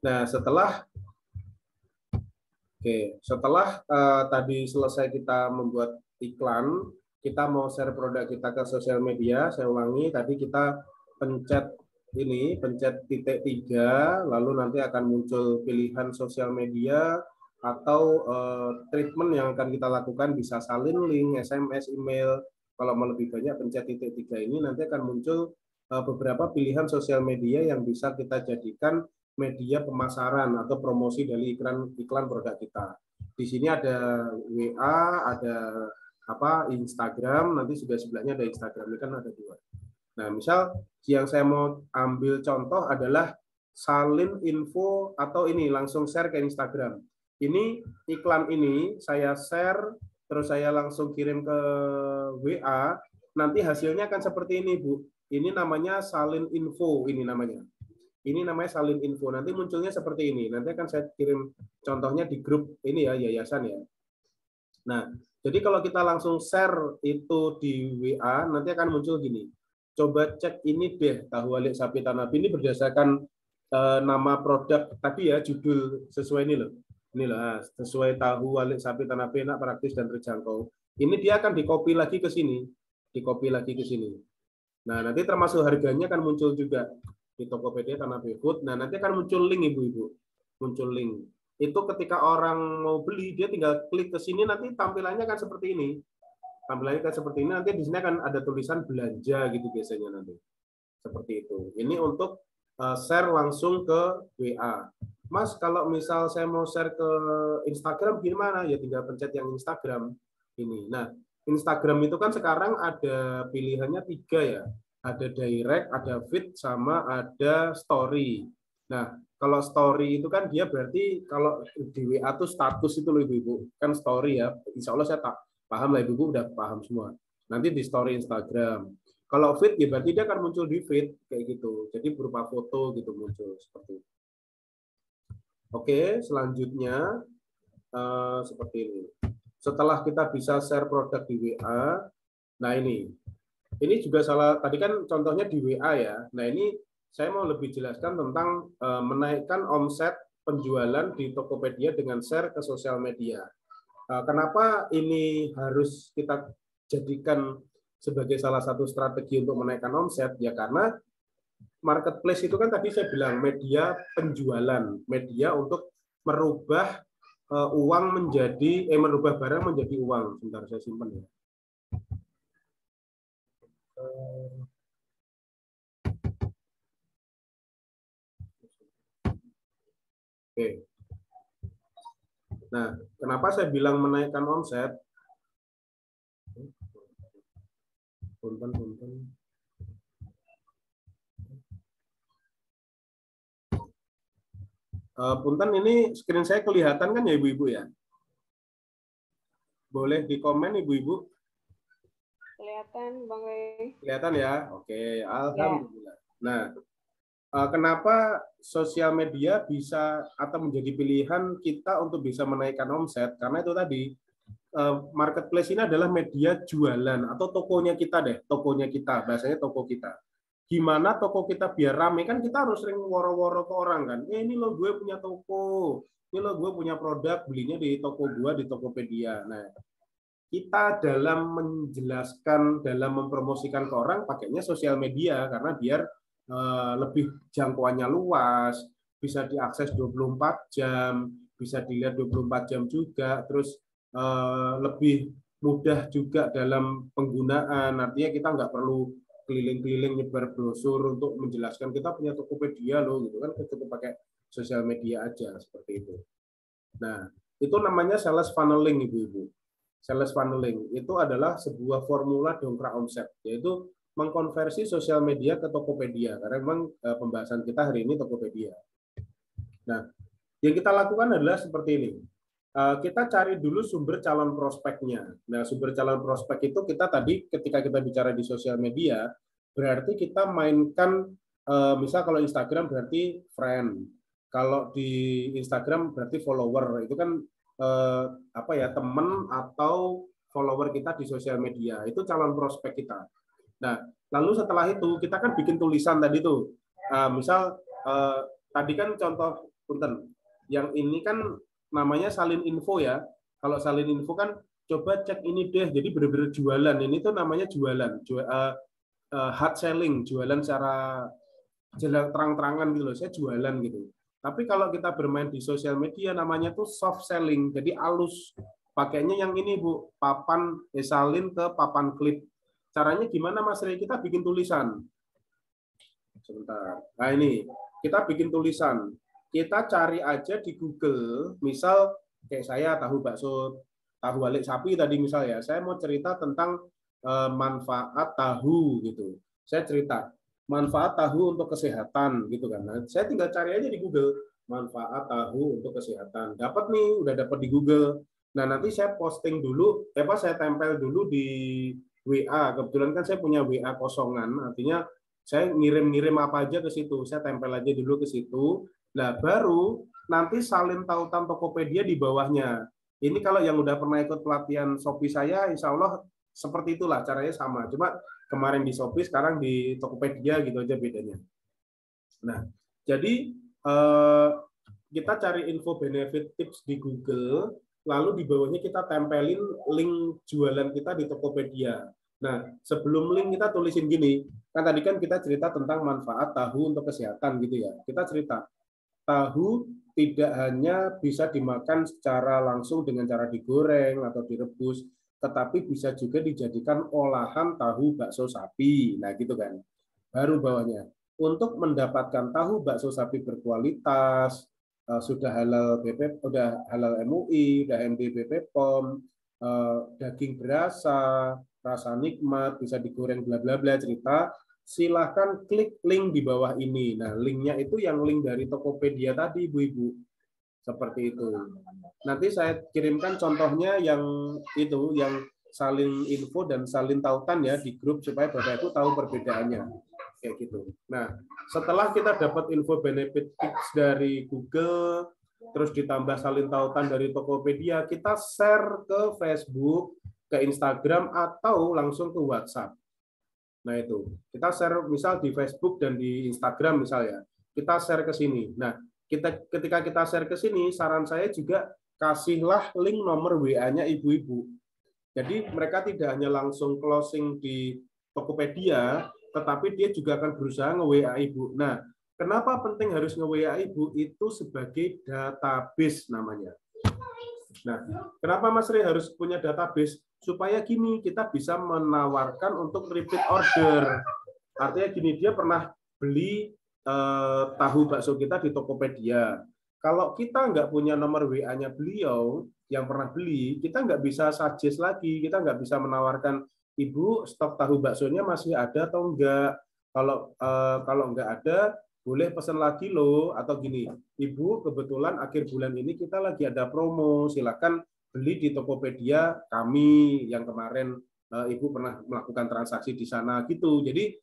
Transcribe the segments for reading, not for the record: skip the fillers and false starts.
Nah, setelah tadi selesai kita membuat iklan, kita mau share produk kita ke sosial media. Saya ulangi, tadi kita pencet titik 3, lalu nanti akan muncul pilihan sosial media atau treatment yang akan kita lakukan, bisa salin link, SMS, email. Kalau mau lebih banyak, pencet titik 3 ini nanti akan muncul beberapa pilihan sosial media yang bisa kita jadikan media pemasaran atau promosi dari iklan produk kita. Di sini ada WA, ada Instagram, nanti sebelahnya ada Instagram, ini kan ada 2. Nah, misal yang saya mau ambil contoh adalah salin info atau ini langsung share ke Instagram. Ini iklan ini saya share, terus saya langsung kirim ke WA, nanti hasilnya akan seperti ini, Bu. Ini namanya salin info, ini namanya salin info. Nanti munculnya seperti ini. Nanti akan saya kirim contohnya di grup ini ya, yayasan ya. Nah, jadi kalau kita langsung share itu di WA, nanti akan muncul gini. Coba cek ini deh, tahu alik sapi tanah. Ini berdasarkan nama produk tadi ya, judul sesuai ini loh. Inilah sesuai tahu alik sapi tanah enak, praktis dan terjangkau. Ini dia akan dikopi lagi ke sini, Nah, nanti termasuk harganya akan muncul juga di Tokopedia Tanah Food. Nah, nanti akan muncul link, Ibu-ibu. Muncul link. Itu ketika orang mau beli, dia tinggal klik ke sini, nanti tampilannya akan seperti ini. Nanti di sini akan ada tulisan belanja gitu biasanya nanti. Seperti itu. Ini untuk share langsung ke WA. Mas, kalau misal saya mau share ke Instagram gimana? Ya tinggal pencet yang Instagram ini. Nah, Instagram itu kan sekarang ada pilihannya 3 ya. Ada direct, ada feed, sama ada story. Nah, kalau story itu kan dia berarti kalau di WA itu status itu loh Ibu-ibu. Kan story ya. Insya Allah saya tak paham lah Ibu-ibu udah paham semua. Nanti di story Instagram. Kalau feed ya berarti dia akan muncul di feed kayak gitu. Jadi berupa foto gitu muncul seperti itu. Oke, selanjutnya seperti ini. Setelah kita bisa share produk di WA, nah ini juga salah, tadi kan contohnya di WA ya. Nah ini saya mau lebih jelaskan tentang menaikkan omset penjualan di Tokopedia dengan share ke sosial media. Kenapa ini harus kita jadikan sebagai salah satu strategi untuk menaikkan omset? Ya karena marketplace itu kan tadi saya bilang media penjualan, media untuk merubah uang menjadi merubah barang menjadi uang. Sebentar saya simpan ya. Oke. Nah, kenapa saya bilang menaikkan omset? Punten. Punten, ini screen saya kelihatan kan ya Ibu-ibu ya? Boleh di komen Ibu-ibu? Kelihatan Bang Rey. Kelihatan ya? Oke, alhamdulillah. Ya. Nah, kenapa sosial media bisa atau menjadi pilihan kita untuk bisa menaikkan omset? Karena itu tadi, marketplace ini adalah media jualan atau tokonya kita deh, bahasanya toko kita. Gimana toko kita biar rame, kan kita harus sering woro-woro ke orang kan, ini lo gue punya toko, ini lo gue punya produk, belinya di toko gue, di Tokopedia. Nah, kita dalam menjelaskan, dalam mempromosikan ke orang, pakainya sosial media, karena biar lebih jangkauannya luas, bisa diakses 24 jam, bisa dilihat 24 jam juga, terus lebih mudah juga dalam penggunaan, artinya kita nggak perlu keliling-keliling nyebar brosur untuk menjelaskan kita punya Tokopedia loh gitu kan, cukup pakai sosial media aja seperti itu. Nah, itu namanya sales funneling Ibu-ibu. Sales funneling itu adalah sebuah formula dongkrak omset, yaitu mengkonversi sosial media ke Tokopedia, karena memang pembahasan kita hari ini Tokopedia. Nah, yang kita lakukan adalah seperti ini. Kita cari dulu sumber calon prospeknya. Nah, sumber calon prospek itu kita tadi ketika kita bicara di sosial media, berarti kita mainkan, misal kalau Instagram berarti friend, kalau di Instagram berarti follower, itu kan teman atau follower kita di sosial media, itu calon prospek kita. Nah, lalu setelah itu kita kan bikin tulisan tadi tuh, misal tadi kan contoh punten. Yang ini kan namanya salin info ya. Kalau salin info kan coba cek ini deh. Jadi benar-benar jualan. Ini tuh namanya jualan. Hard selling, jualan secara jelas terang-terangan gitu loh. Saya jualan gitu. Tapi kalau kita bermain di sosial media namanya tuh soft selling. Jadi halus. Pakainya yang ini Bu, papan salin ke papan klip. Caranya gimana Mas Rey? Kita bikin tulisan. Sebentar. Nah ini, kita bikin tulisan. Kita cari aja di Google, misal kayak saya tahu balik sapi tadi misalnya. Saya mau cerita tentang manfaat tahu gitu. Saya cerita manfaat tahu untuk kesehatan gitu kan. Nah, saya tinggal cari aja di Google manfaat tahu untuk kesehatan. Dapat nih, udah dapat di Google. Nah, nanti saya posting dulu, saya tempel dulu di WA. Kebetulan kan saya punya WA kosongan, artinya saya ngirim-ngirim apa aja ke situ. Saya tempel aja dulu ke situ. Nah, baru nanti salin tautan Tokopedia di bawahnya. Ini kalau yang udah pernah ikut pelatihan Shopee saya, insya Allah seperti itulah, caranya sama. Cuma kemarin di Shopee, sekarang di Tokopedia gitu aja bedanya. Nah, jadi kita cari info benefit tips di Google, lalu di bawahnya kita tempelin link jualan kita di Tokopedia. Nah, sebelum link kita tulisin gini, kan tadi kan kita cerita tentang manfaat tahu untuk kesehatan gitu ya. Kita cerita, tahu tidak hanya bisa dimakan secara langsung dengan cara digoreng atau direbus, tetapi bisa juga dijadikan olahan tahu bakso sapi. Nah, gitu kan. Baru bawahnya. Untuk mendapatkan tahu bakso sapi berkualitas, sudah halal BP, sudah halal MUI, sudah MD BPOM, daging berasa, rasa nikmat, bisa digoreng bla bla bla cerita, silahkan klik link di bawah ini. Nah, linknya itu yang link dari Tokopedia tadi, Ibu-Ibu. Seperti itu. Nanti saya kirimkan contohnya yang itu, yang salin info dan salin tautan ya di grup supaya Bapak Ibu tahu perbedaannya. Kayak gitu. Nah, setelah kita dapat info benefit tips dari Google, terus ditambah salin tautan dari Tokopedia, kita share ke Facebook, ke Instagram, atau langsung ke WhatsApp. Nah itu, kita share misal di Facebook dan di Instagram misalnya, kita share ke sini. Nah, ketika kita share ke sini, saran saya juga kasihlah link nomor WA-nya ibu-ibu. Jadi mereka tidak hanya langsung closing di Tokopedia, tetapi dia juga akan berusaha nge-WA ibu. Nah, kenapa penting harus nge-WA ibu? Itu sebagai database namanya. Nah, kenapa Mas Rey harus punya database? Supaya gini, kita bisa menawarkan untuk repeat order. Artinya gini, dia pernah beli tahu bakso kita di Tokopedia. Kalau kita nggak punya nomor WA-nya beliau yang pernah beli, kita nggak bisa suggest lagi, kita nggak bisa menawarkan, Ibu, stok tahu baksonya masih ada atau enggak? Kalau nggak ada, boleh pesan lagi loh, atau gini, Ibu, kebetulan akhir bulan ini kita lagi ada promo, silakan beli di Tokopedia kami yang kemarin Ibu pernah melakukan transaksi di sana gitu. Jadi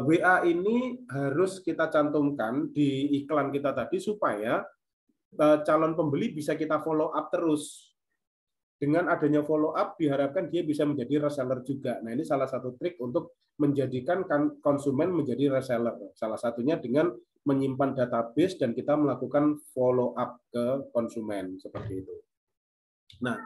WA ini harus kita cantumkan di iklan kita tadi supaya calon pembeli bisa kita follow up terus. Dengan adanya follow up diharapkan dia bisa menjadi reseller juga. Nah, ini salah satu trik untuk menjadikan konsumen menjadi reseller. Salah satunya dengan menyimpan database dan kita melakukan follow up ke konsumen seperti itu. Nah,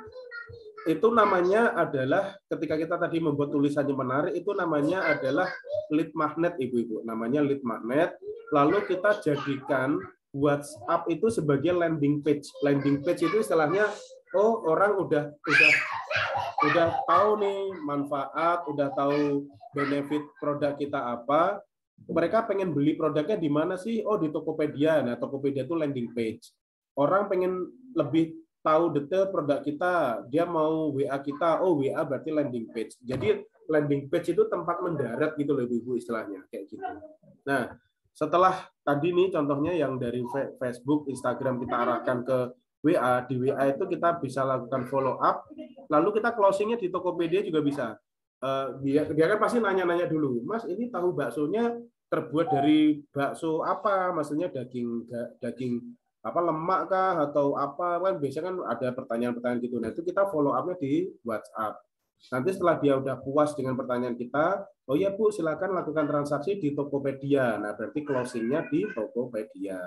itu namanya adalah ketika kita tadi membuat tulisannya menarik, itu namanya adalah lead magnet, Ibu-ibu. Namanya lead magnet. Lalu kita jadikan WhatsApp itu sebagai landing page. Landing page itu istilahnya, oh orang udah tahu nih manfaat, udah tahu benefit produk kita apa. Mereka pengen beli produknya di mana sih? Oh, di Tokopedia. Nah, Tokopedia itu landing page. Orang pengen lebih tahu detail produk kita, dia mau WA kita, oh WA berarti landing page. Jadi landing page itu tempat mendarat gitu loh Ibu istilahnya kayak gitu. Nah, setelah tadi nih contohnya yang dari Facebook, Instagram kita arahkan ke WA, di WA itu kita bisa lakukan follow up, lalu kita closingnya di Tokopedia juga bisa. Dia kan pasti nanya-nanya dulu, Mas ini tahu baksonya terbuat dari bakso apa? Maksudnya daging apa lemak kah atau apa, kan biasanya kan ada pertanyaan-pertanyaan gitu. Nah, itu kita follow up-nya di WhatsApp. Nanti setelah dia udah puas dengan pertanyaan kita, oh ya Bu, silakan lakukan transaksi di Tokopedia. Nah, berarti closing-nya di Tokopedia.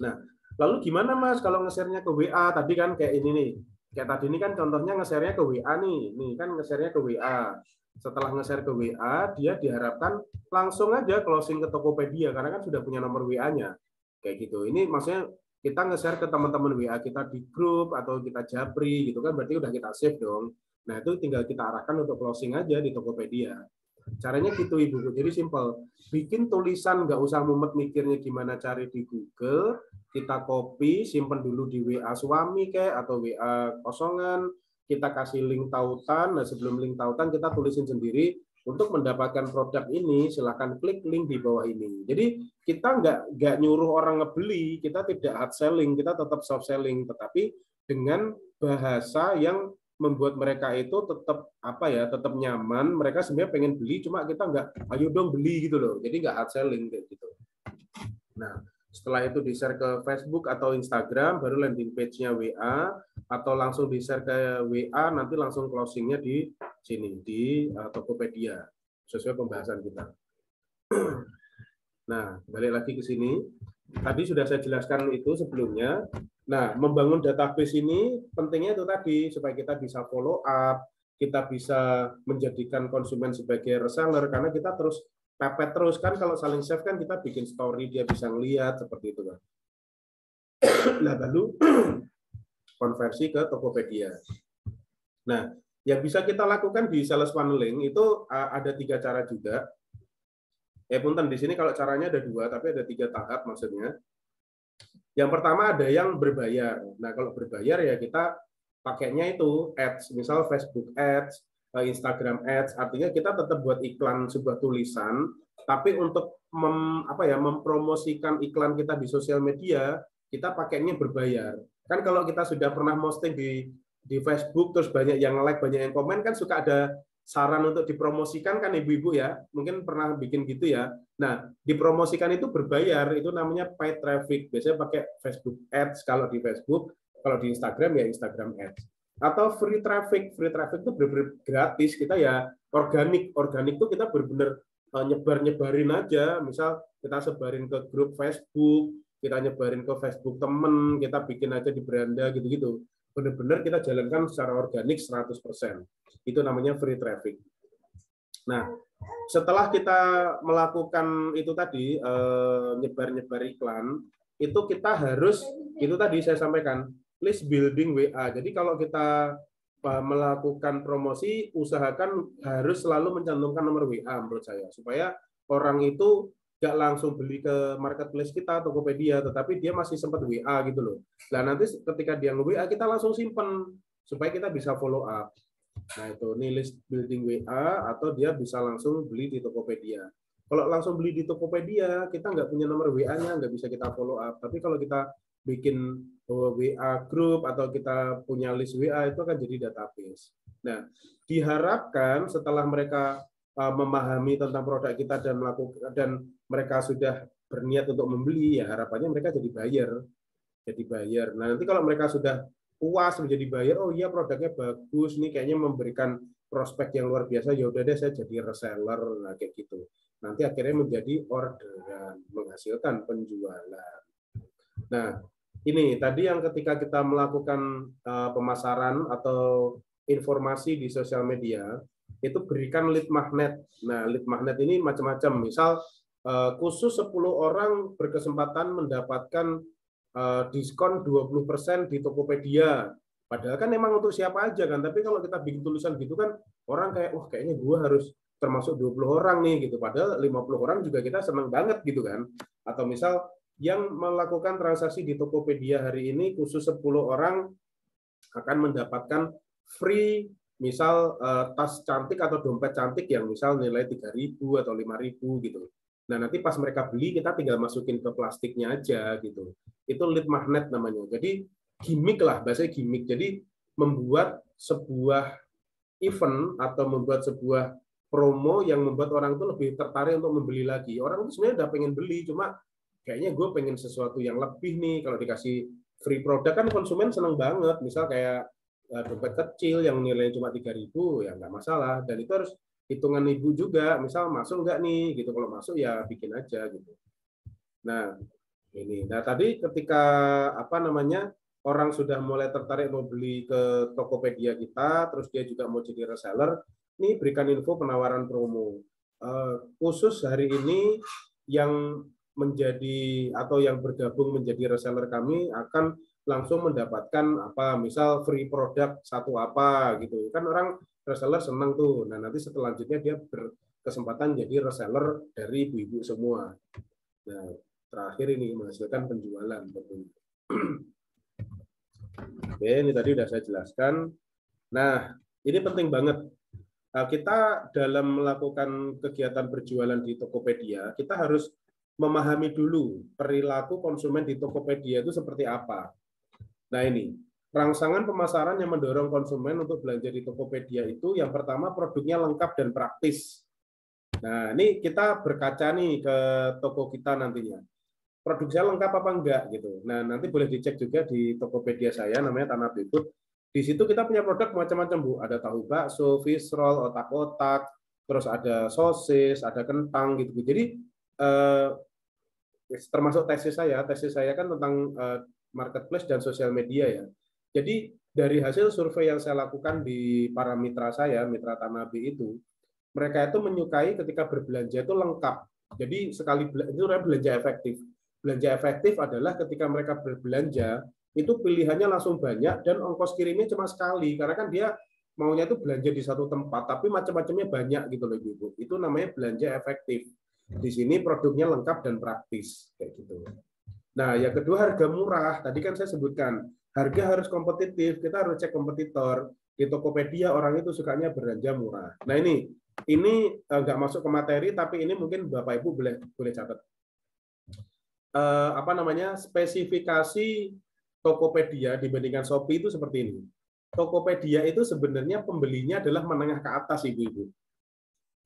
Nah, lalu gimana Mas kalau nge-share-nya ke WA? Tadi kan kayak ini nih. Kayak tadi ini kan contohnya nge-share-nya ke WA nih. Nih kan nge-share-nya ke WA. Setelah nge-share ke WA, dia diharapkan langsung aja closing ke Tokopedia karena kan sudah punya nomor WA-nya. Kayak gitu. Ini maksudnya kita nge-share ke teman-teman WA kita di grup atau kita japri gitu kan berarti udah kita save dong. Nah, itu tinggal kita arahkan untuk closing aja di Tokopedia. Caranya gitu Ibu. Jadi simpel. Bikin tulisan, nggak usah mumet mikirnya gimana cari di Google, kita copy, simpen dulu di WA suami kayak atau WA kosongan, kita kasih link tautan, nah sebelum link tautan kita tulisin sendiri, untuk mendapatkan produk ini silahkan klik link di bawah ini. Jadi kita nggak nyuruh orang ngebeli, kita tidak hard selling, kita tetap soft selling, tetapi dengan bahasa yang membuat mereka itu tetap apa ya, tetap nyaman. Mereka sebenarnya pengen beli, cuma kita nggak, ayo dong beli gitu loh. Jadi nggak hard selling kayak gitu. Nah, setelah itu di-share ke Facebook atau Instagram, baru landing page-nya WA, atau langsung di-share ke WA, nanti langsung closing-nya di sini, di Tokopedia, sesuai pembahasan kita. Nah, balik lagi ke sini. Tadi sudah saya jelaskan itu sebelumnya. Nah, membangun database ini pentingnya itu tadi, supaya kita bisa follow up, kita bisa menjadikan konsumen sebagai reseller, karena kita terus pepet terus kan, kalau saling save kan kita bikin story, dia bisa ngelihat seperti itu kan. Nah, lalu konversi ke Tokopedia. Nah, yang bisa kita lakukan di sales funneling itu ada 3 cara juga. Punten di sini kalau caranya ada 2, tapi ada 3 tahap maksudnya. Yang pertama ada yang berbayar. Nah, kalau berbayar ya kita pakainya itu ads, misal Facebook ads, Instagram ads, artinya kita tetap buat iklan sebuah tulisan, tapi untuk mempromosikan iklan kita di sosial media, kita pakainya berbayar. Kan kalau kita sudah pernah posting di Facebook, terus banyak yang like, banyak yang komen, kan suka ada saran untuk dipromosikan kan ibu-ibu ya, mungkin pernah bikin gitu ya. Nah, dipromosikan itu berbayar, itu namanya paid traffic. Biasanya pakai Facebook Ads kalau di Facebook, kalau di Instagram ya Instagram Ads. Atau free traffic itu benar-benar gratis, kita ya organik itu kita benar-benar nyebarin aja. Misal kita sebarin ke grup Facebook, kita nyebarin ke Facebook temen, kita bikin aja di beranda gitu-gitu. Benar-benar kita jalankan secara organik 100%. Itu namanya free traffic. Nah, setelah kita melakukan itu tadi, nyebar-nyebar iklan, itu kita harus, itu tadi saya sampaikan, list building WA. Jadi kalau kita melakukan promosi, usahakan harus selalu mencantumkan nomor WA menurut saya, supaya orang itu nggak langsung beli ke marketplace kita, Tokopedia, tetapi dia masih sempat WA gitu loh. Nah, nanti ketika dia nge-WA, kita langsung simpen, supaya kita bisa follow up. Nah, itu ini list building WA, atau dia bisa langsung beli di Tokopedia. Kalau langsung beli di Tokopedia, kita nggak punya nomor WA-nya, nggak bisa kita follow up. Tapi kalau kita bikin WA group atau kita punya list WA, itu akan jadi database. Nah, diharapkan setelah mereka memahami tentang produk kita dan melakukan, dan mereka sudah berniat untuk membeli, ya harapannya mereka jadi buyer. Nah, nanti kalau mereka sudah puas menjadi buyer, oh iya produknya bagus nih, kayaknya memberikan prospek yang luar biasa, ya udah deh saya jadi reseller, nah kayak gitu. Nanti akhirnya menjadi orderan, menghasilkan penjualan. Nah, ini tadi yang ketika kita melakukan pemasaran atau informasi di sosial media, itu berikan lead magnet. Nah, lead magnet ini macam-macam. Misal khusus 10 orang berkesempatan mendapatkan diskon 20% di Tokopedia. Padahal kan memang untuk siapa aja kan, tapi kalau kita bikin tulisan gitu kan, orang kayak, wah kayaknya gue harus termasuk 20 orang nih gitu. Padahal 50 orang juga kita senang banget gitu kan. Atau misal yang melakukan transaksi di Tokopedia hari ini khusus 10 orang akan mendapatkan free misal tas cantik atau dompet cantik yang misal nilai 3.000 atau 5.000 gitu. Nah, nanti pas mereka beli, kita tinggal masukin ke plastiknya aja gitu. Itu lead magnet namanya. Jadi gimmick lah, bahasanya gimmick. Jadi membuat sebuah event atau membuat sebuah promo yang membuat orang itu lebih tertarik untuk membeli lagi. Orang itu sebenarnya udah pengen beli, cuma kayaknya gue pengen sesuatu yang lebih nih. Kalau dikasih free produk kan konsumen seneng banget. Misal kayak dompet kecil yang nilainya cuma 3.000, ya nggak masalah. Dan itu harus hitungan ibu juga, misal masuk nggak nih gitu. Kalau masuk ya bikin aja gitu. Nah, Ini. Nah, tadi ketika apa namanya orang sudah mulai tertarik mau beli ke Tokopedia kita, terus dia juga mau jadi reseller, ini berikan info penawaran promo. Khusus hari ini yang menjadi atau yang bergabung menjadi reseller kami akan langsung mendapatkan apa, misal free produk satu apa gitu. Kan orang reseller senang tuh. Nah, nanti selanjutnya dia berkesempatan jadi reseller dari ibu-ibu semua. Nah, terakhir ini menghasilkan penjualan tentunya. Oke, ini tadi sudah saya jelaskan. Nah, ini penting banget. Kita dalam melakukan kegiatan berjualan di Tokopedia, kita harus memahami dulu perilaku konsumen di Tokopedia itu seperti apa. Nah, ini rangsangan pemasaran yang mendorong konsumen untuk belanja di Tokopedia itu yang pertama produknya lengkap dan praktis. Nah, ini kita berkaca nih ke toko kita nantinya. Produk saya lengkap apa enggak gitu. Nah, nanti boleh dicek juga di Tokopedia saya namanya Tanah Bebut. Di situ kita punya produk macam-macam, Bu. Ada tahu bakso, fish roll, otak-otak, terus ada sosis, ada kentang gitu. Jadi termasuk tesis saya kan tentang marketplace dan sosial media ya. Jadi dari hasil survei yang saya lakukan di para mitra saya, mitra Tanah B itu, mereka itu menyukai ketika berbelanja itu lengkap. Jadi sekali itu belanja efektif. Belanja efektif adalah ketika mereka berbelanja itu pilihannya langsung banyak dan ongkos kirimnya cuma sekali karena kan dia maunya itu belanja di satu tempat tapi macam-macamnya banyak gitu loh Ibu. Itu namanya belanja efektif. Di sini produknya lengkap dan praktis kayak gitu. Nah, yang kedua harga murah. Tadi kan saya sebutkan harga harus kompetitif. Kita harus cek kompetitor. Di Tokopedia orang itu sukanya belanja murah. Nah, ini nggak masuk ke materi tapi ini mungkin Bapak Ibu boleh catat. Apa namanya spesifikasi Tokopedia dibandingkan Shopee itu seperti ini. Tokopedia itu sebenarnya pembelinya adalah menengah ke atas ibu-ibu.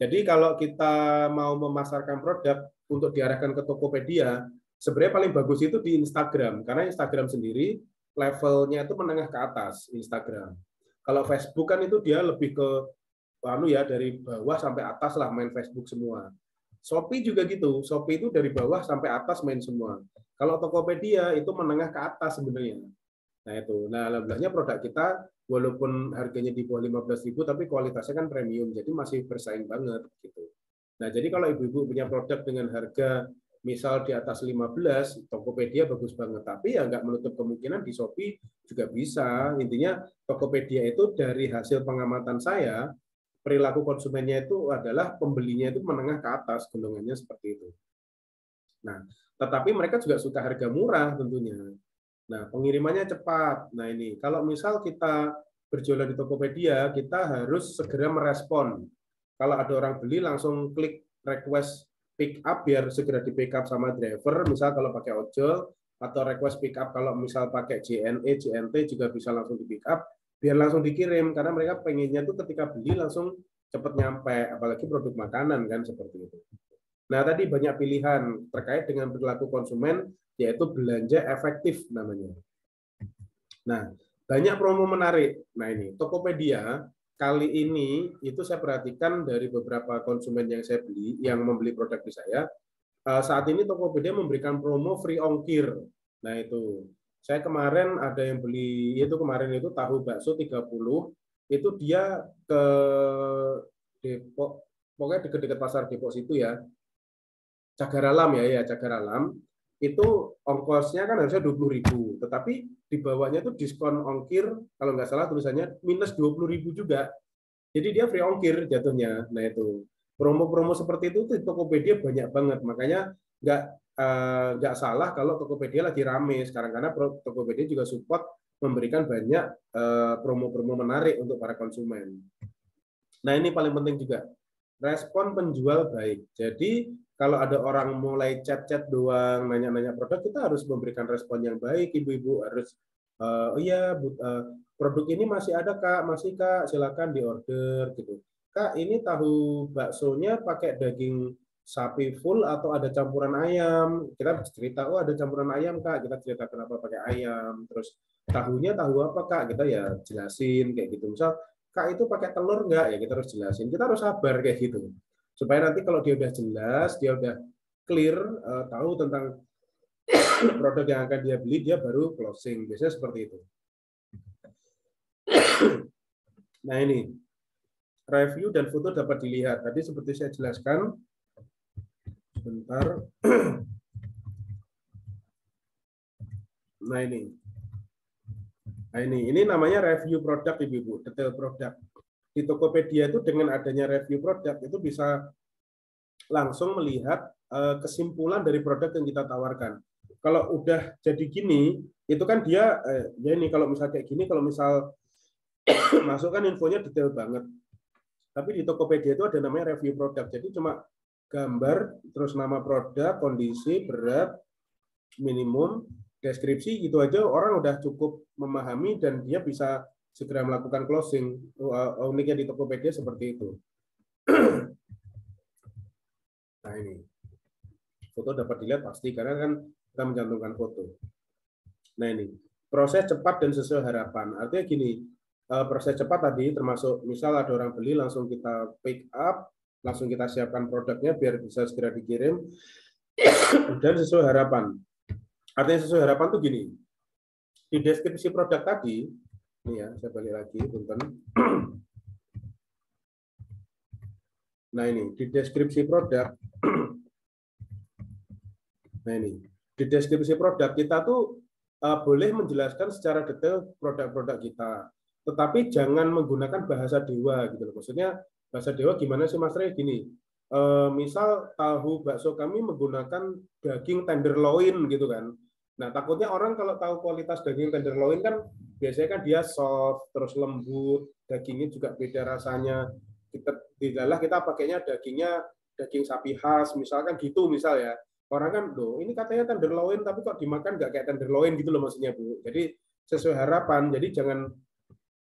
Jadi kalau kita mau memasarkan produk untuk diarahkan ke Tokopedia, sebenarnya paling bagus itu di Instagram karena Instagram sendiri levelnya itu menengah ke atas Instagram. Kalau Facebook kan itu dia lebih ke dari bawah sampai atas lah main Facebook semua. Shopee juga gitu. Shopee itu dari bawah sampai atas main semua. Kalau Tokopedia itu menengah ke atas sebenarnya. Nah itu. Nah alhamdulillahnya produk kita walaupun harganya di bawah 15.000 tapi kualitasnya kan premium. Jadi masih bersaing banget gitu. Nah jadi kalau ibu-ibu punya produk dengan harga misal di atas 15, Tokopedia bagus banget. Tapi ya nggak menutup kemungkinan di Shopee juga bisa. Intinya Tokopedia itu dari hasil pengamatan saya perilaku konsumennya itu adalah pembelinya itu menengah ke atas, golongannya seperti itu. Nah, tetapi mereka juga suka harga murah tentunya. Nah, pengirimannya cepat. Nah, ini kalau misal kita berjualan di Tokopedia, kita harus segera merespon. Kalau ada orang beli langsung klik request pick up biar segera di pick up sama driver, misal kalau pakai ojol atau request pick up kalau misal pakai JNE, JNT juga bisa langsung di pick up biar langsung dikirim karena mereka pengennya tuh ketika beli langsung cepat nyampe, apalagi produk makanan kan seperti itu. Nah, tadi banyak pilihan terkait dengan perilaku konsumen yaitu belanja efektif namanya. Nah, banyak promo menarik. Nah, ini Tokopedia kali ini itu saya perhatikan dari beberapa konsumen yang saya beli yang membeli produk di saya, saat ini Tokopedia memberikan promo free ongkir. Nah, itu saya kemarin ada yang beli itu kemarin itu tahu bakso 30 itu dia ke Depok pokoknya dekat-dekat pasar Depok situ ya. Cagar Alam ya Cagar Alam itu ongkosnya kan harusnya 20.000 tetapi di bawahnya itu diskon ongkir kalau nggak salah tulisannya minus 20.000 juga. Jadi dia free ongkir jatuhnya. Nah itu promo-promo seperti itu di Tokopedia banyak banget makanya nggak salah kalau Tokopedia lagi rame sekarang karena Tokopedia juga support memberikan banyak promo-promo menarik untuk para konsumen. Nah ini paling penting juga respon penjual baik. Jadi kalau ada orang mulai chat-chat doang, nanya-nanya produk, kita harus memberikan respon yang baik. Ibu-ibu harus, produk ini masih ada Kak, masih Kak, silakan diorder gitu. Kak, ini tahu baksonya pakai daging sapi full atau ada campuran ayam? Kita cerita, oh ada campuran ayam Kak, kita cerita kenapa pakai ayam. Terus tahunya tahu apa Kak? Kita ya jelasin kayak gitu. Misal, Kak itu pakai telur nggak? Ya kita harus jelasin. Kita harus sabar kayak gitu supaya nanti kalau dia udah jelas, dia udah clear, tahu tentang produk yang akan dia beli, dia baru closing. Biasanya seperti itu. Nah ini, review dan foto dapat dilihat. Tadi seperti saya jelaskan, sebentar. Nah ini namanya review produk, Ibu-ibu, detail produk. Di Tokopedia itu dengan adanya review produk itu bisa langsung melihat kesimpulan dari produk yang kita tawarkan. Kalau udah jadi gini, itu kan dia ya ini kalau misal kayak gini, kalau misal masuk kan infonya detail banget. Tapi di Tokopedia itu ada namanya review produk. Jadi cuma gambar, terus nama produk, kondisi, berat, minimum, deskripsi, gitu aja orang udah cukup memahami dan dia bisa segera melakukan closing. Uniknya di Tokopedia seperti itu. Nah ini, foto dapat dilihat pasti karena kan kita mencantumkan foto. Nah ini, proses cepat dan sesuai harapan. Artinya gini, proses cepat tadi termasuk misal ada orang beli langsung kita pick up, langsung kita siapkan produknya biar bisa segera dikirim, dan sesuai harapan. Artinya sesuai harapan tuh gini, di deskripsi produk tadi, ini ya saya balik lagi, punten. Nah ini di deskripsi produk, nah ini di deskripsi produk kita tuh boleh menjelaskan secara detail produk-produk kita, tetapi jangan menggunakan bahasa dewa gitu loh. Maksudnya bahasa dewa gimana sih Mas Rey? Gini, misal tahu bakso kami menggunakan daging tenderloin gitu kan. Nah takutnya orang kalau tahu kualitas daging tenderloin kan biasanya kan dia soft, terus lembut, dagingnya juga beda rasanya. Kita pakainya daging sapi khas, misalkan gitu misal ya. Orang kan, loh ini katanya tenderloin, tapi kok dimakan nggak kayak tenderloin gitu loh maksudnya Bu. Jadi sesuai harapan, jadi jangan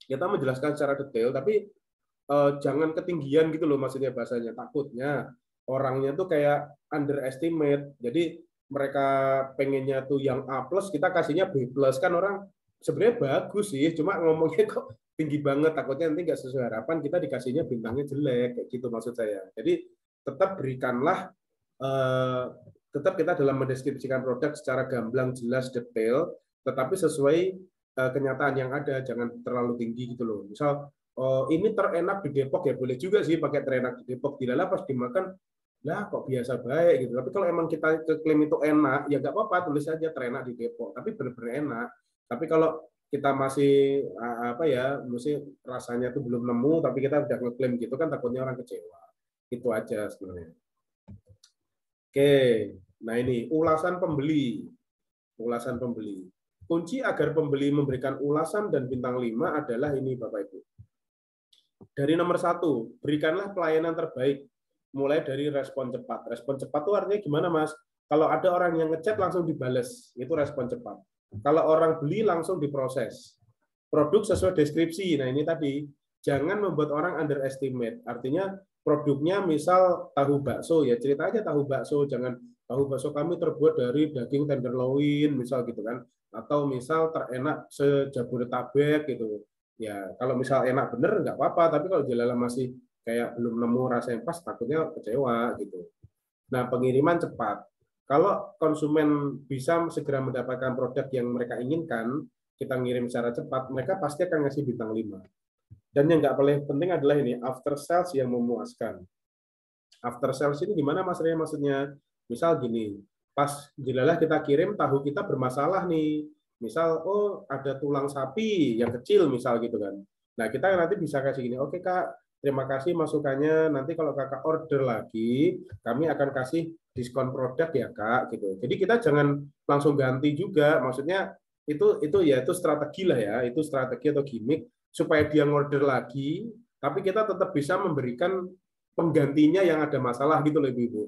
kita menjelaskan secara detail, tapi jangan ketinggian gitu loh maksudnya bahasanya. Takutnya orangnya tuh kayak underestimate. Jadi mereka pengennya tuh yang A+, kita kasihnya B+. Kan orang sebenarnya bagus sih, cuma ngomongnya kok tinggi banget, takutnya nanti nggak sesuai harapan, kita dikasihnya bintangnya jelek, kayak gitu maksud saya. Jadi tetap berikanlah, tetap kita dalam mendeskripsikan produk secara gamblang, jelas, detail, tetapi sesuai kenyataan yang ada, jangan terlalu tinggi gitu loh. Misal, ini terenak di Depok, ya boleh juga sih pakai terenak di Depok, tidak pas dimakan, lah kok biasa baik gitu. Tapi kalau emang kita klaim itu enak, ya nggak apa-apa, tulis aja terenak di Depok, tapi benar-benar enak. Tapi kalau kita masih apa ya, mesti rasanya tuh belum nemu, tapi kita udah ngeklaim gitu kan takutnya orang kecewa. Itu aja sebenarnya. Oke, nah ini ulasan pembeli. Ulasan pembeli. Kunci agar pembeli memberikan ulasan dan bintang 5 adalah ini Bapak Ibu. Dari nomor 1, berikanlah pelayanan terbaik. Mulai dari respon cepat. Respon cepat itu artinya gimana Mas? Kalau ada orang yang ngechat langsung dibales, itu respon cepat. Kalau orang beli langsung diproses. Produk sesuai deskripsi. Nah ini tadi, jangan membuat orang underestimate. Artinya produknya misal tahu bakso, ya cerita aja tahu bakso. Jangan tahu bakso kami terbuat dari daging tenderloin, misal gitu kan. Atau misal terenak se-Jabodetabek gitu. Ya kalau misal enak bener nggak apa-apa, tapi kalau jalanan masih kayak belum nemu rasa yang pas, takutnya kecewa gitu. Nah pengiriman cepat. Kalau konsumen bisa segera mendapatkan produk yang mereka inginkan, kita ngirim secara cepat, mereka pasti akan ngasih bintang 5. Dan yang nggak paling penting adalah ini, after sales yang memuaskan. After sales ini gimana Mas Ria maksudnya? Misal gini, pas jelalah kita kirim tahu kita bermasalah nih. Misal, oh ada tulang sapi yang kecil misal gitu kan. Nah kita nanti bisa kasih gini, oke Kak, terima kasih masukannya. Nanti kalau Kakak order lagi, kami akan kasih diskon produk ya Kak gitu. Jadi kita jangan langsung ganti juga. Maksudnya itu ya itu strategi lah ya, itu strategi atau gimmick supaya dia ngorder lagi, tapi kita tetap bisa memberikan penggantinya yang ada masalah gitu loh Ibu.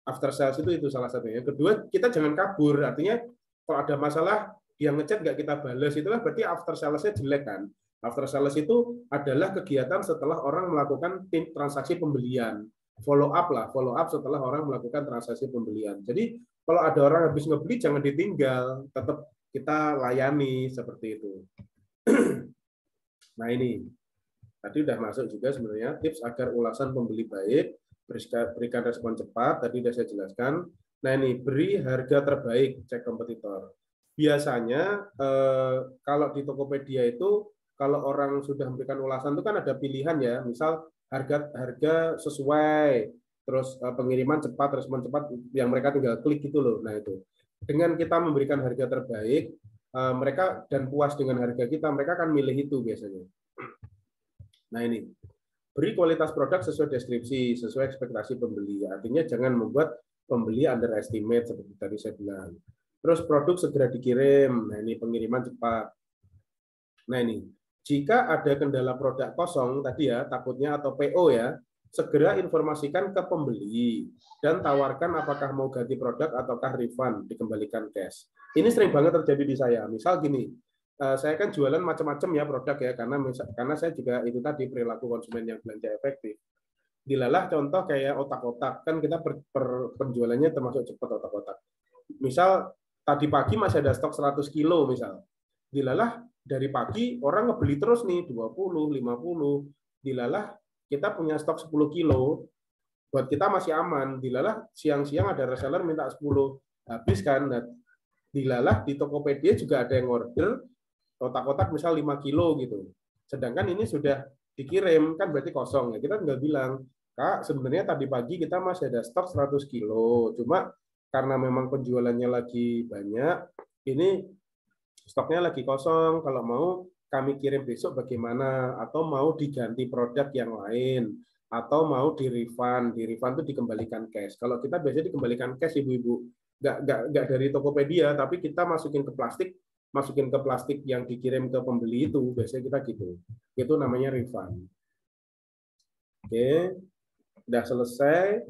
After sales itu salah satunya. Kedua, kita jangan kabur. Artinya kalau ada masalah dia ngechat nggak kita balas, itu kan berarti after sales-nya jelek kan. After sales itu adalah kegiatan setelah orang melakukan transaksi pembelian. Follow up lah, follow up setelah orang melakukan transaksi pembelian. Jadi kalau ada orang habis ngebeli jangan ditinggal, tetap kita layani seperti itu. Nah ini tadi udah masuk juga sebenarnya tips agar ulasan pembeli baik, berikan respon cepat, tadi sudah saya jelaskan. Nah ini beri harga terbaik, cek kompetitor. Biasanya kalau di Tokopedia itu kalau orang sudah memberikan ulasan itu kan ada pilihan ya, misal harga sesuai, terus pengiriman cepat, respon cepat, yang mereka tinggal klik gitu loh. Nah itu dengan kita memberikan harga terbaik, mereka dan puas dengan harga kita, mereka akan milih itu biasanya. Nah ini beri kualitas produk sesuai deskripsi, sesuai ekspektasi pembeli. Artinya jangan membuat pembeli underestimate seperti tadi saya bilang. Terus produk segera dikirim. Nah ini pengiriman cepat. Nah ini jika ada kendala produk kosong tadi ya takutnya atau PO ya, segera informasikan ke pembeli dan tawarkan apakah mau ganti produk ataukah refund dikembalikan cash. Ini sering banget terjadi di saya. Misal gini, saya kan jualan macam-macam ya produk ya karena saya juga itu tadi perilaku konsumen yang belanja efektif. Dilalah contoh kayak otak-otak kan kita penjualannya termasuk cepat otak-otak. Misal tadi pagi masih ada stok 100 kilo misal. Dilalah dari pagi orang ngebeli terus nih 20, 50. Dilalah kita punya stok 10 kilo. Buat kita masih aman. Dilalah siang-siang ada reseller minta 10. Habis kan. Nah, dilalah di Tokopedia juga ada yang order kotak-kotak misal 5 kilo gitu. Sedangkan ini sudah dikirim, kan berarti kosong. Ya, kita tinggal bilang, Kak, sebenarnya tadi pagi kita masih ada stok 100 kilo. Cuma karena memang penjualannya lagi banyak, ini stoknya lagi kosong. Kalau mau kami kirim besok bagaimana? Atau mau diganti produk yang lain? Atau mau di-refund? Di-refund itu dikembalikan cash. Kalau kita biasanya dikembalikan cash, ibu-ibu. Nggak dari Tokopedia, tapi kita masukin ke plastik yang dikirim ke pembeli itu, biasanya kita gitu. Itu namanya refund. Oke, udah selesai.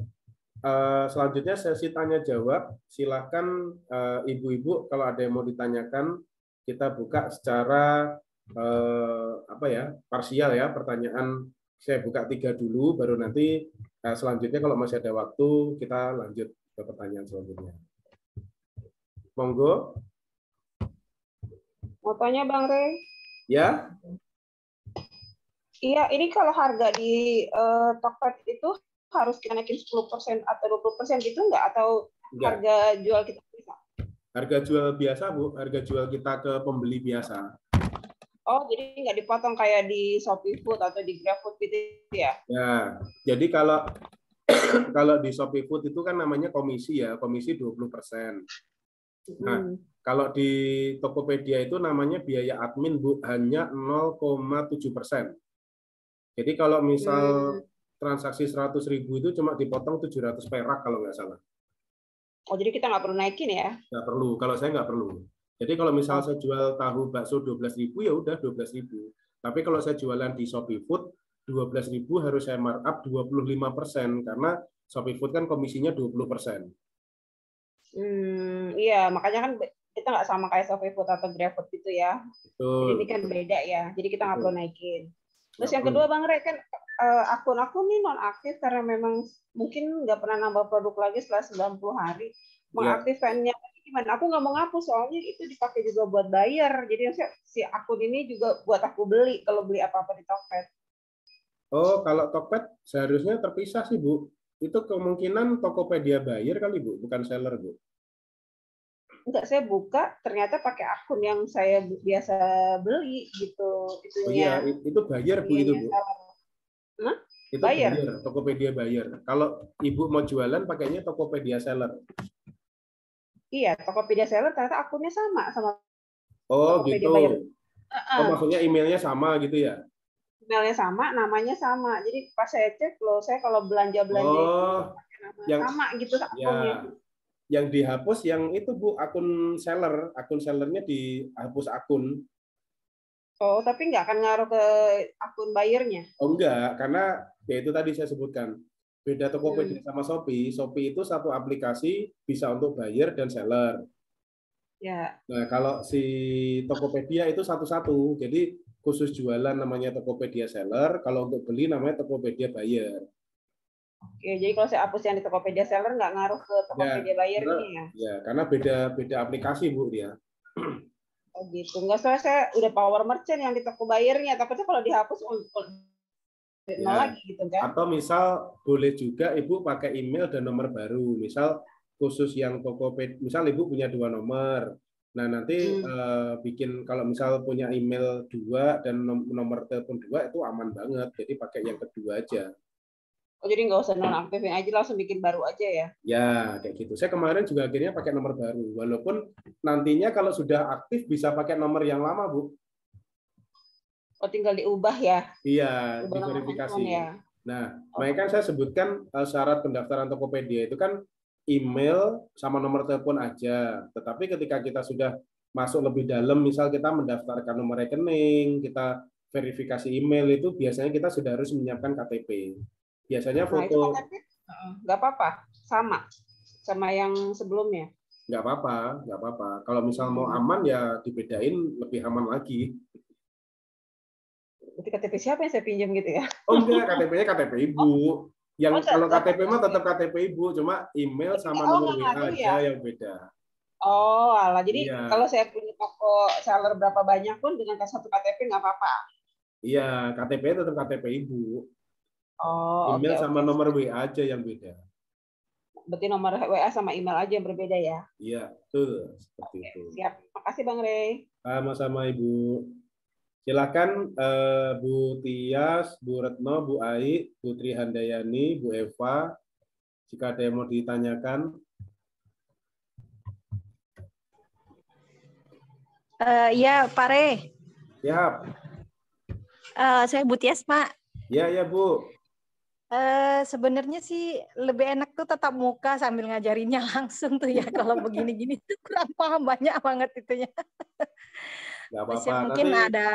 Selanjutnya sesi tanya jawab. Silakan ibu-ibu kalau ada yang mau ditanyakan, kita buka secara parsial ya pertanyaan. Saya buka 3 dulu, baru nanti selanjutnya kalau masih ada waktu kita lanjut ke pertanyaan selanjutnya. Monggo. Mau tanya Bang Rey? Ya. Iya, ini kalau harga di Tokped itu harus naikin 10% atau 20% gitu nggak? Atau enggak. Harga jual kita bisa? Harga jual biasa, Bu. Harga jual kita ke pembeli biasa. Oh, jadi nggak dipotong kayak di Shopee Food atau di GrabFood gitu ya? Ya, jadi kalau di Shopee Food itu kan namanya komisi ya, komisi 20%. Nah, kalau di Tokopedia itu namanya biaya admin, Bu, hanya 0,7%. Jadi kalau misal transaksi 100.000 itu cuma dipotong 700 perak kalau nggak salah. Oh, jadi kita nggak perlu naikin ya? Nggak perlu. Kalau saya nggak perlu. Jadi kalau misal saya jual tahu bakso 12.000 ya udah 12.000. Tapi kalau saya jualan di Shopee Food 12.000 harus saya markup 25% karena Shopee Food kan komisinya 20%. Iya, makanya kan kita nggak sama kayak Shopee Food atau GrabFood gitu ya. Betul. Jadi ini kan beda ya. Jadi kita nggak perlu naikin. Terus yang kedua Bang Rey, kan akun-akun ini non-aktif karena memang mungkin nggak pernah nambah produk lagi setelah 90 hari. Mengaktifkannya gimana? Aku nggak mau ngapus soalnya itu dipakai juga buat bayar. Jadi si akun ini juga buat aku beli kalau beli apa-apa di Tokped. Oh, kalau Tokped seharusnya terpisah sih, Bu. Itu kemungkinan Tokopedia buyer kali, Bu, bukan seller, Bu. Enggak, saya buka ternyata pakai akun yang saya biasa beli gitu. Oh iya, itu buyer, Bu, itu, Bu. Hah? Itu buyer, Tokopedia buyer. Kalau Ibu mau jualan pakainya Tokopedia seller. Iya, Tokopedia seller ternyata akunnya sama Oh, Tokopedia gitu. Buyer. Oh, maksudnya emailnya sama gitu ya? Emailnya sama, namanya sama. Jadi pas saya cek loh, saya kalau belanja-belanja itu yang sama gitu akunnya. Yang dihapus yang itu, Bu, akun sellernya dihapus akun. Oh, tapi nggak akan ngaruh ke akun bayarnya? Oh, enggak, karena ya itu tadi saya sebutkan. Beda Tokopedia sama Shopee. Shopee itu satu aplikasi bisa untuk buyer dan seller. Ya. Nah, kalau si Tokopedia itu satu-satu. Jadi khusus jualan namanya Tokopedia seller, kalau untuk beli namanya Tokopedia buyer. Oke, jadi kalau saya hapus yang di Tokopedia seller nggak ngaruh ke Tokopedia bayarnya ya? Ya, karena beda aplikasi, Bu, dia. Oh gitu. Nggak, soalnya saya udah power merchant yang di toko bayarnya. Takutnya kalau dihapus nol lagi gitu kan. Atau misal boleh juga Ibu pakai email dan nomor baru. Misal khusus yang Tokopedia, misal Ibu punya 2 nomor. Nah, nanti bikin kalau misal punya email 2 dan nomor telepon 2 itu aman banget. Jadi pakai yang kedua aja. Oh, jadi nggak usah nonaktifin aja, langsung bikin baru aja ya? Ya, kayak gitu. Saya kemarin juga akhirnya pakai nomor baru. Walaupun nantinya kalau sudah aktif bisa pakai nomor yang lama, Bu. Oh, tinggal diubah ya? Iya, Ubah diverifikasi. ya? Nah, makanya kan saya sebutkan syarat pendaftaran Tokopedia itu kan email sama nomor telepon aja. Tetapi ketika kita sudah masuk lebih dalam, misal kita mendaftarkan nomor rekening, kita verifikasi email, itu biasanya kita sudah harus menyiapkan KTP. Biasanya foto. Itu KTP nggak apa-apa, sama yang sebelumnya. Nggak apa-apa. Kalau misal mau aman ya dibedain lebih aman lagi. Berarti KTP siapa yang saya pinjam gitu ya? Oh enggak, KTP-nya KTP Ibu. Yang kalau KTP mah tetap KTP Ibu, cuma email sama nomor WA aja yang beda. Oh, alah. Jadi kalau saya punya toko seller berapa banyak pun dengan satu KTP nggak apa-apa. Iya, KTP-nya tetap KTP Ibu. Oh, email sama nomor WA aja yang beda. Berarti nomor WA sama email aja yang berbeda ya? Iya, betul. Seperti itu. Siap. Makasih Bang Rey. Sama-sama Ibu. Silakan Bu Tias, Bu Retno, Bu Ai, Bu Tri Handayani, Bu Eva, jika ada yang mau ditanyakan. Ya, Pak Rey. Siap. Saya Bu Tias, Pak. Ya, Bu. Sebenarnya sih lebih enak tuh tatap muka sambil ngajarinnya langsung tuh ya. Kalau begini-gini tuh kurang paham, banyak banget itunya. Nggak apa-apa. Mungkin nanti, ada.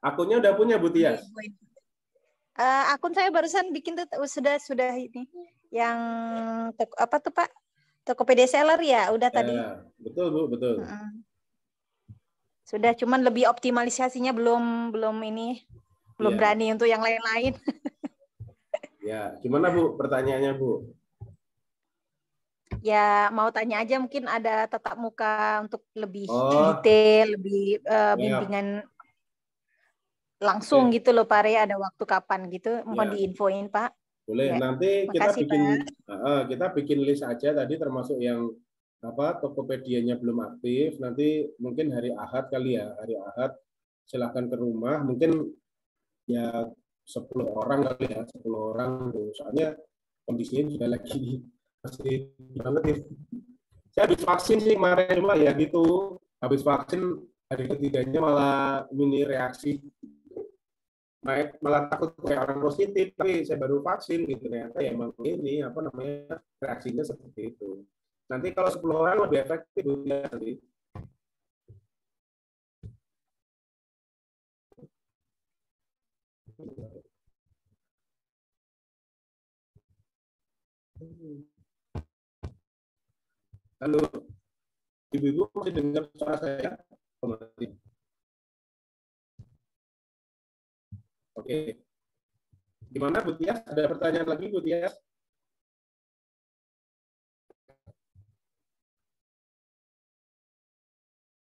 Akunnya udah punya Bu Tias? Akun saya barusan bikin tuh sudah ini. Yang apa tuh Pak? Tokopedia Seller ya, udah tadi. Betul Bu, betul. Sudah, cuman lebih optimalisasinya belum berani untuk yang lain-lain. Ya, gimana Bu pertanyaannya Bu? Ya, mau tanya aja mungkin ada tatap muka untuk lebih detail, lebih bimbingan langsung gitu loh Pak Rey, ada waktu kapan gitu, mohon diinfoin Pak. Boleh, nanti kita bikin list aja tadi termasuk yang Tokopedia-nya belum aktif, nanti mungkin hari Ahad kali ya, hari Ahad silahkan ke rumah, mungkin ya 10 orang kali ya, 10 orang, soalnya kondisinya juga lagi masih banget. Saya habis vaksin sih kemarin, cuma ya gitu, habis vaksin hari ketiganya malah mini reaksi, malah takut kayak orang positif, tapi saya baru vaksin gitu, ternyata ya emang ini reaksinya seperti itu. Nanti kalau 10 orang lebih efektif ya nanti. Halo, ibu-ibu masih dengar suara saya? Oke. Gimana Bu Tias? Ada pertanyaan lagi Bu Tias?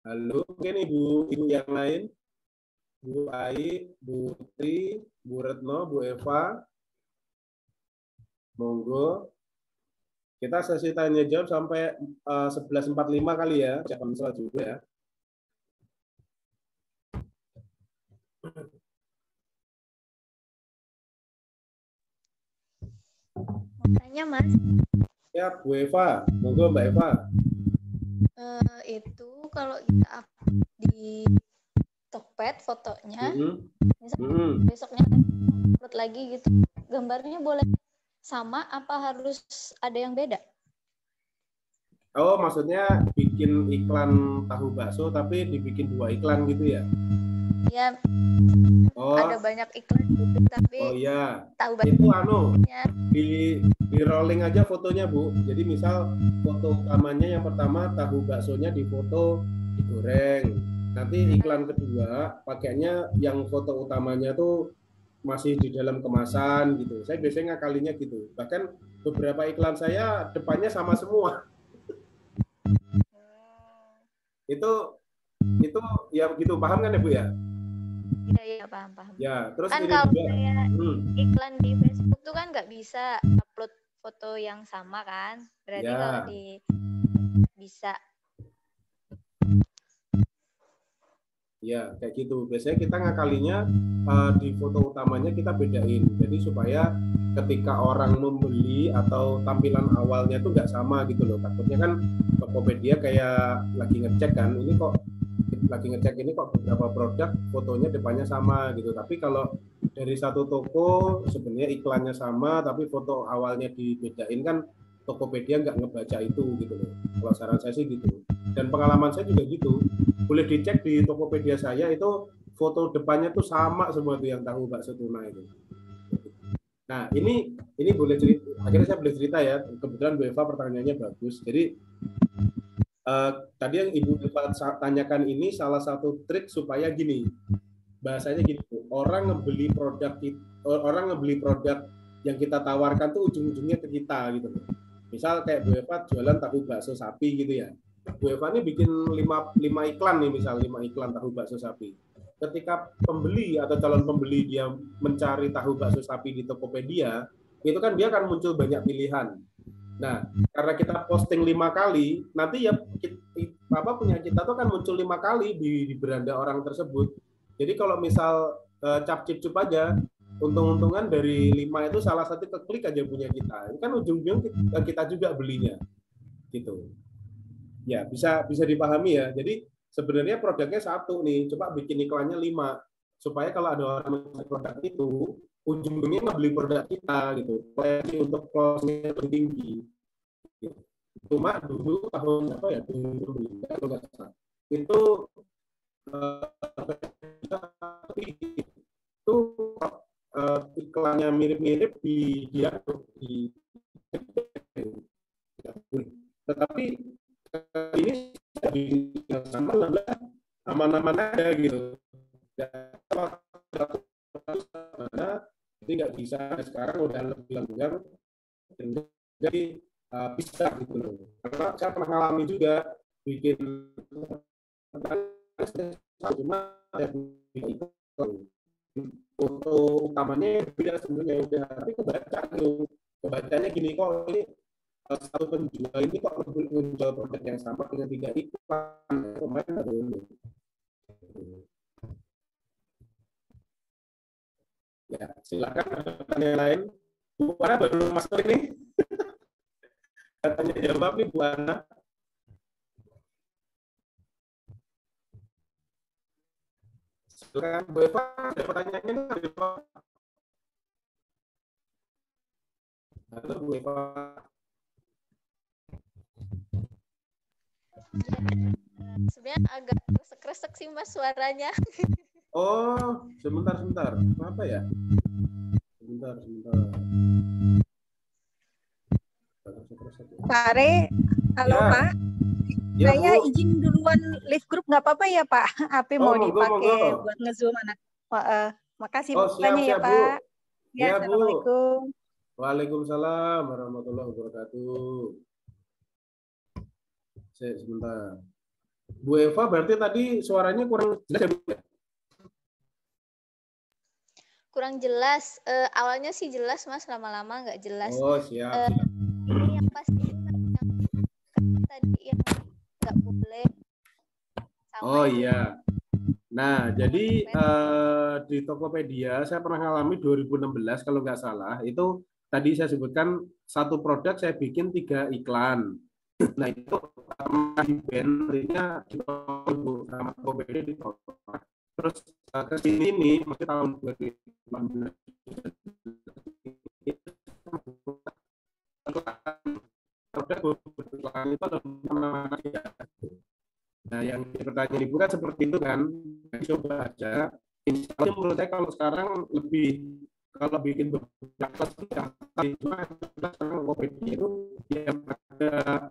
Halo, mungkin ibu yang lain? Bu Ai, Bu Tri, Bu Retno, Bu Eva. Monggo. Kita sesi tanya jawab sampai 11.45 kali ya, jangan salah juga ya. Tanya Mas. Ya, Bu Eva. Monggo Mbak Eva. Itu kalau kita upload di Tokped fotonya, misalnya besoknya upload lagi gitu, gambarnya boleh sama apa harus ada yang beda? Oh, maksudnya bikin iklan tahu bakso tapi dibikin 2 iklan gitu ya? Ya, ada banyak iklan gitu, tapi tahu bakso itu di rolling aja fotonya Bu. Jadi misal foto utamanya yang pertama tahu baksonya di foto digoreng. Nanti iklan kedua pakainya yang foto utamanya tuh masih di dalam kemasan gitu. Saya biasanya ngakalinya gitu. Bahkan beberapa iklan saya depannya sama semua. Itu ya begitu, paham kan ya Bu ya? Iya, paham. Ya, terus kan kalau saya iklan di Facebook tuh kan nggak bisa upload foto yang sama kan? Berarti Ya. kalau bisa. Ya, kayak gitu. Biasanya kita ngakalinya di foto utamanya kita bedain. Jadi supaya ketika orang membeli atau tampilan awalnya tuh nggak sama gitu loh. Takutnya kan Tokopedia kayak lagi ngecek kan, ini kok beberapa produk fotonya depannya sama gitu. Tapi kalau dari satu toko sebenarnya iklannya sama, tapi foto awalnya dibedain kan Tokopedia nggak ngebaca itu gitu loh. Kalau saran saya sih gitu. Dan pengalaman saya juga gitu. Boleh dicek di Tokopedia saya itu foto depannya tuh sama semua tuh yang tahu bakso tuna itu. Nah, ini boleh cerita. Akhirnya saya boleh cerita ya. Kebetulan Bu Eva pertanyaannya bagus. Jadi tadi yang Ibu Eva tanyakan ini salah satu trik supaya gini. Bahasanya gitu. Orang ngebeli produk yang kita tawarkan tuh ujung-ujungnya ke kita gitu. Misal kayak Bu Eva jualan tahu bakso sapi gitu ya. Bu Eva ini bikin 5 iklan nih, misal 5 iklan tahu bakso sapi. Ketika pembeli atau calon pembeli dia mencari tahu bakso sapi di Tokopedia, itu kan dia akan muncul banyak pilihan. Nah, karena kita posting 5 kali, nanti ya punya kita tuh kan muncul 5 kali di beranda orang tersebut. Jadi kalau misal cap-cip-cup aja, untung-untungan dari 5 itu salah satu keklik aja punya kita. Ini kan ujung-ujung kita juga belinya. Gitu. Ya, bisa dipahami ya. Jadi sebenarnya produknya satu nih, coba bikin iklannya 5 supaya kalau ada orang mencari produk itu ujung-ujungnya ngebeli produk kita gitu. Potensi untuk close-nya lebih tinggi. Gitu. Cuma dulu tahun apa ya? Kalau nggak salah. Itu iklannya mirip-mirip tetapi ini sama aman-aman aja gitu. Jadi nggak bisa, sekarang udah lebih longgar, jadi bisa gitu loh. Karena saya pernah ngalami juga bikin cuma foto utamanya beda sebenarnya udah, tapi kebacanya gini kok ini satu penjual ini kok menjual produk yang sama dengan 3 iklan kemarin ada ini. Ya, silakan ada pertanyaan lain. Bu Ana baru masuk ini. Katanya jawab nih Bu Ana. Silakan Bu Eva, ada pertanyaannya nih, Bu Eva. Halo Bu Eva. Sebenarnya agak kresek-kresek sih Mas suaranya. Oh, sebentar. Kenapa ya? Sebentar. Pak Are, halo ya. Pak. Ya, saya Bu. Izin duluan live group nggak apa-apa ya Pak? HP mau dipakai buat nge-zoom anak. Makasih banyak ya Pak. Ya, Assalamualaikum. Waalaikumsalam warahmatullahi wabarakatuh. Sebentar. Bu Eva berarti tadi suaranya kurang jelas ya Bu? Kurang jelas. Awalnya sih jelas Mas, lama-lama nggak jelas. Oh siap. Ini yang pasti yang tadi yang nggak boleh. Oh iya. Nah jadi di Tokopedia saya pernah ngalami 2016 kalau nggak salah, itu tadi saya sebutkan satu produk saya bikin 3 iklan. Nah itu eventnya sama Tokopedia ditolak. Terus ke sini nih masih tahun 2018 Nah, yang pertanyaan Ibu kan seperti itu kan, coba aja. Insya menurut saya kalau sekarang lebih, kalau bikin beberapa sekarang Tokopedia itu yang ada